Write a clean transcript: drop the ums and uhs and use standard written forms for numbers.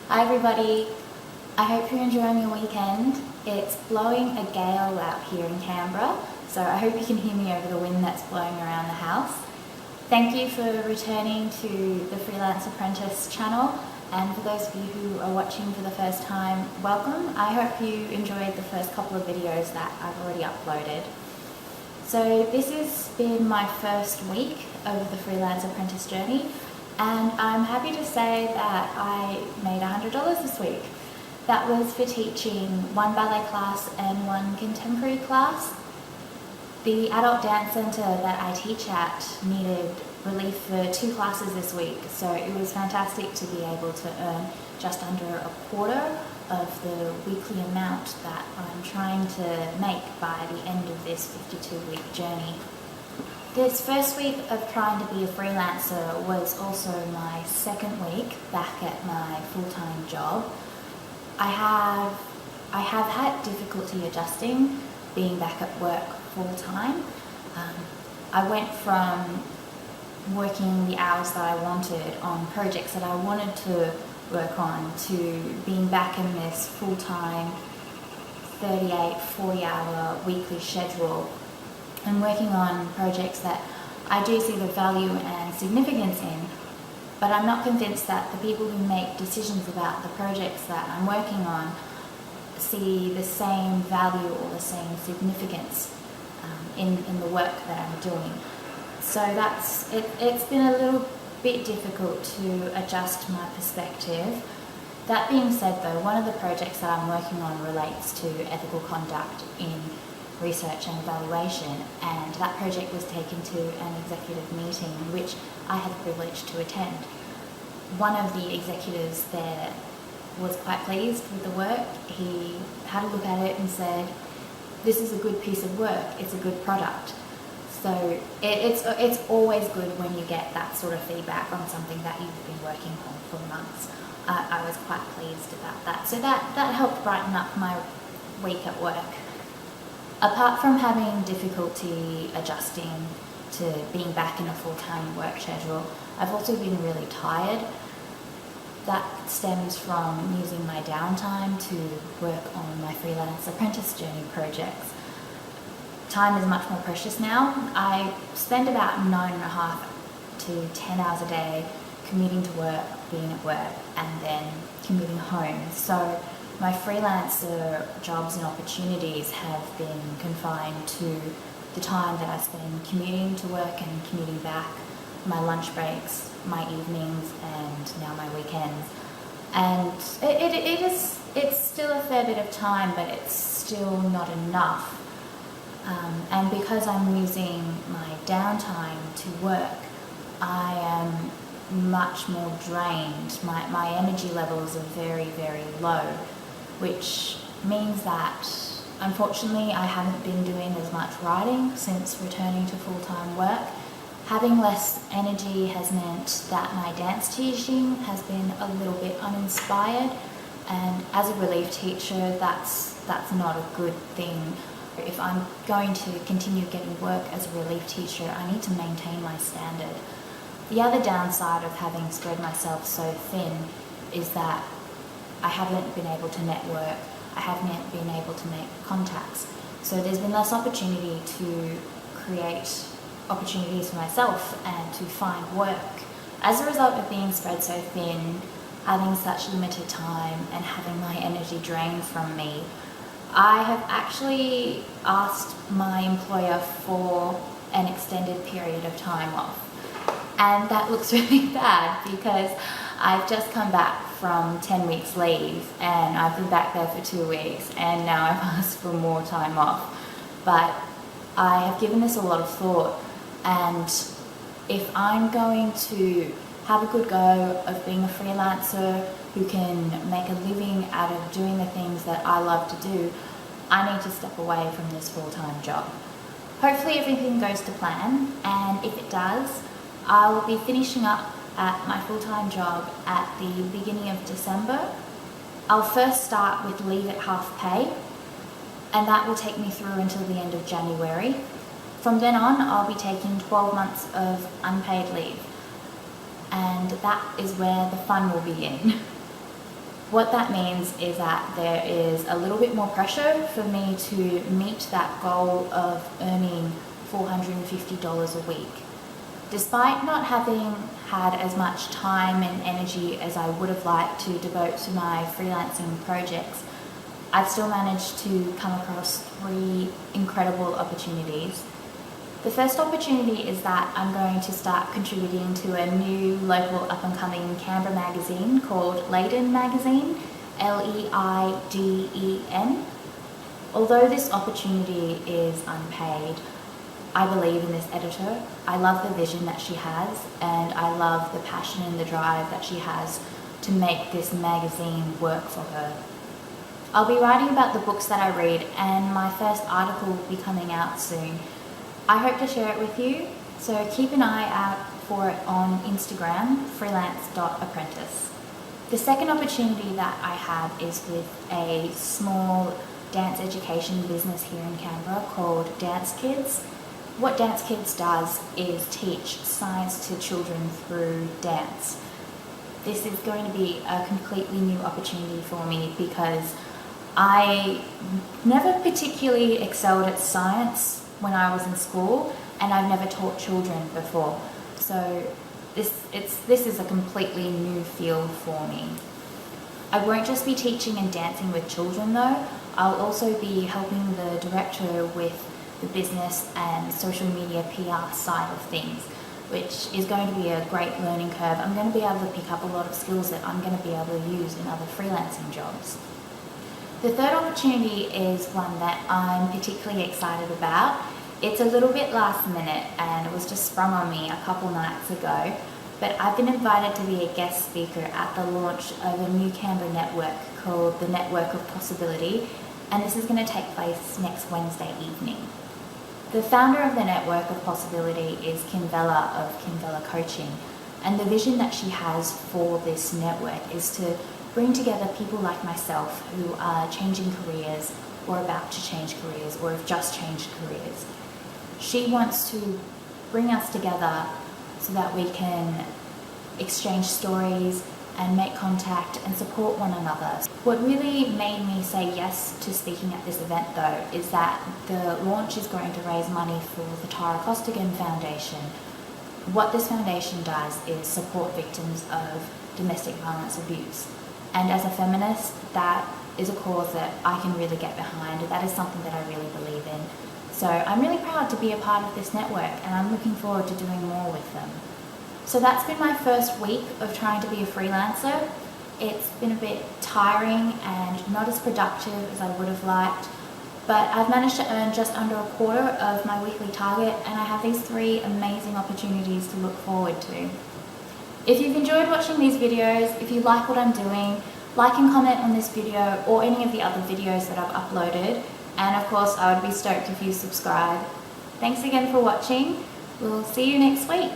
Hi everybody, I hope you're enjoying your weekend. It's blowing a gale out here in Canberra, so I hope you can hear me over the wind that's blowing around the house. Thank you for returning to the Freelance Apprentice channel, and for those of you who are watching for the first time, welcome. I hope you enjoyed the first couple of videos that I've already uploaded. So this has been my first week of the Freelance Apprentice journey, and I'm happy to say that I made $100 this week. That was for teaching one ballet class and one contemporary class. The adult dance centre that I teach at needed relief for 2 classes this week, so it was fantastic to be able to earn just under a quarter of the weekly amount that I'm trying to make by the end of this 52-week journey. This first week of trying to be a freelancer was also my second week back at my full-time job. I have had difficulty adjusting being back at work full-time. I went from working the hours that I wanted on projects that I wanted to work on to being back in this full-time 38, 40-hour weekly schedule and working on projects that I do see the value and significance in, but I'm not convinced that the people who make decisions about the projects that I'm working on see the same value or the same significance in the work that I'm doing. So it's been a little bit difficult to adjust my perspective. That being said though, one of the projects that I'm working on relates to ethical conduct in research and evaluation, and that project was taken to an executive meeting which I had the privilege to attend. One of the executives there was quite pleased with the work. He had a look at it and said, "This is a good piece of work, it's a good product." So it's always good when you get that sort of feedback on something that you've been working on for months. I was quite pleased about that. So that helped brighten up my week at work. Apart from having difficulty adjusting to being back in a full-time work schedule, I've also been really tired. That stems from using my downtime to work on my freelance apprentice journey projects. Time is much more precious now. I spend about 9.5 to 10 hours a day commuting to work, being at work, and then commuting home. So my freelancer jobs and opportunities have been confined to the time that I spend commuting to work and commuting back, my lunch breaks, my evenings, and now my weekends. And it's still a fair bit of time, but it's still not enough. And because I'm using my downtime to work, I am much more drained. My energy levels are very, very low, which means that unfortunately I haven't been doing as much writing since returning to full-time work. Having less energy has meant that my dance teaching has been a little bit uninspired, and as a relief teacher that's not a good thing. If I'm going to continue getting work as a relief teacher, I need to maintain my standard. The other downside of having spread myself so thin is that I haven't been able to network, I haven't been able to make contacts. So there's been less opportunity to create opportunities for myself and to find work. As a result of being spread so thin, having such limited time and having my energy drained from me, I have actually asked my employer for an extended period of time off. And that looks really bad because I've just come back from 10 weeks leave and I've been back there for 2 weeks, and now I've asked for more time off. But I have given this a lot of thought, and if I'm going to have a good go of being a freelancer who can make a living out of doing the things that I love to do, I need to step away from this full-time job. Hopefully everything goes to plan, and if it does, I will be finishing up at my full-time job at the beginning of December. I'll first start with leave at half pay, and that will take me through until the end of January. From then on, I'll be taking 12 months of unpaid leave, and that is where the fun will begin. What that means is that there is a little bit more pressure for me to meet that goal of earning $450 a week. Despite not having had as much time and energy as I would have liked to devote to my freelancing projects, I've still managed to come across 3 incredible opportunities. The first opportunity is that I'm going to start contributing to a new local up-and-coming Canberra magazine called Leiden Magazine, Leiden. Although this opportunity is unpaid, I believe in this editor. I love the vision that she has, and I love the passion and the drive that she has to make this magazine work for her. I'll be writing about the books that I read, and my first article will be coming out soon. I hope to share it with you, so keep an eye out for it on Instagram, freelance.apprentice. The second opportunity that I have is with a small dance education business here in Canberra called Dance Kids. What Dance Kids does is teach science to children through dance. This is going to be a completely new opportunity for me because I never particularly excelled at science when I was in school, and I've never taught children before. So this is a completely new field for me. I won't just be teaching and dancing with children though. I'll also be helping the director with the business and social media PR side of things, which is going to be a great learning curve. I'm going to be able to pick up a lot of skills that I'm going to be able to use in other freelancing jobs. The third opportunity is one that I'm particularly excited about. It's a little bit last minute and it was just sprung on me a couple nights ago, but I've been invited to be a guest speaker at the launch of a new Canberra network called the Network of Possibility, and this is going to take place next Wednesday evening. The founder of the Network of Possibility is Kim Vella of Kim Vella Coaching, and the vision that she has for this network is to bring together people like myself who are changing careers or about to change careers or have just changed careers. She wants to bring us together so that we can exchange stories and make contact and support one another. What really made me say yes to speaking at this event though is that the launch is going to raise money for the Tara Costigan Foundation. What this foundation does is support victims of domestic violence abuse. And as a feminist, that is a cause that I can really get behind. That is something that I really believe in. So I'm really proud to be a part of this network, and I'm looking forward to doing more with them. So that's been my first week of trying to be a freelancer. It's been a bit tiring and not as productive as I would have liked, but I've managed to earn just under a quarter of my weekly target, and I have these 3 amazing opportunities to look forward to. If you've enjoyed watching these videos, if you like what I'm doing, like and comment on this video or any of the other videos that I've uploaded, and of course I would be stoked if you subscribe. Thanks again for watching. We'll see you next week.